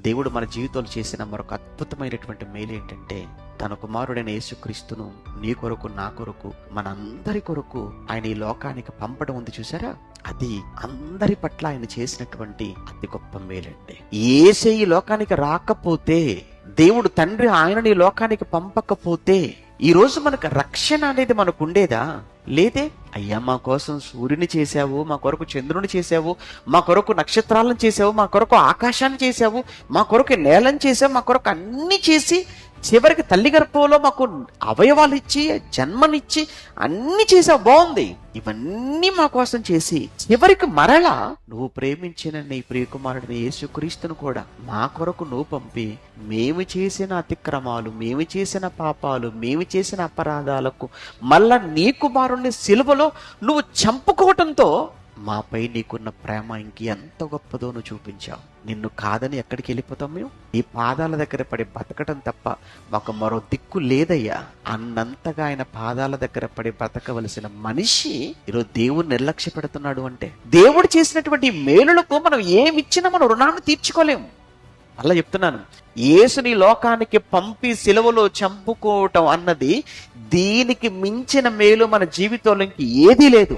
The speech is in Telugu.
దేవుడు మన జీవితంలో చేసిన మరొక అద్భుతమైనటువంటి మేలు ఏంటంటే, తన కుమారుడైన యేసుక్రీస్తును నీ కొరకు, నా కొరకు, మనందరి కొరకు ఆయన ఈ లోకానికి పంపడం ఉంది చూసారా, అది అందరి పట్ల ఆయన చేసినటువంటి అతి గొప్ప మేలండి. యేసే ఈ లోకానికి రాకపోతే, దేవుడు తండ్రి ఆయనని ఈ లోకానికి పంపకపోతే, ఈ రోజు మనకు రక్షణ అనేది మనకు ఉండేదా? లేదే. అయ్యా, మా కోసం సూర్యుని చేశావు, మా కొరకు చంద్రుని చేశావు, మా కొరకు నక్షత్రాలను చేశావు, మా కొరకు ఆకాశాన్ని చేశావు, మా కొరకు నేలను చేశావు, మా కొరకు అన్ని చేసి చివరికి తల్లి గర్భంలో మాకు అవయవాలు ఇచ్చి జన్మనిచ్చి అన్ని చేసావు, బాగుంది. ఇవన్నీ మా కోసం చేసి చివరికి మరలా నువ్వు ప్రేమించిన నీ ప్రియకుమారుడిని యేసుక్రీస్తును కూడా మా కొరకు నువ్వు పంపి, మేము చేసిన అతిక్రమాలు, మేము చేసిన పాపాలు, మేము చేసిన అపరాధాలకు మళ్ళా నీ కుమారుణ్ణి సిలువలో నువ్వు చంపుకోవటంతో మాపై నీకున్న ప్రేమ ఎంత గొప్పదో నువ్వు చూపించావు. నిన్ను కాదని ఎక్కడికి వెళ్ళిపోతాం మేము? ఈ పాదాల దగ్గర పడి బతకటం తప్ప మాకు మరో దిక్కు లేదయ్యా అన్నంతగా ఆయన పాదాల దగ్గర పడి బ్రతకవలసిన మనిషి ఈరోజు దేవుడు నిర్లక్ష్య పెడుతున్నాడు అంటే, దేవుడు చేసినటువంటి మేలులకు మనం ఏమిచ్చినా మనం రుణాన్ని తీర్చుకోలేము. అలా చెప్తున్నాను, యేసుని లోకానికి పంపి సిలువలో చంపుకోవటం అన్నది దీనికి మించిన మేలు మన జీవితంలో ఏదీ లేదు.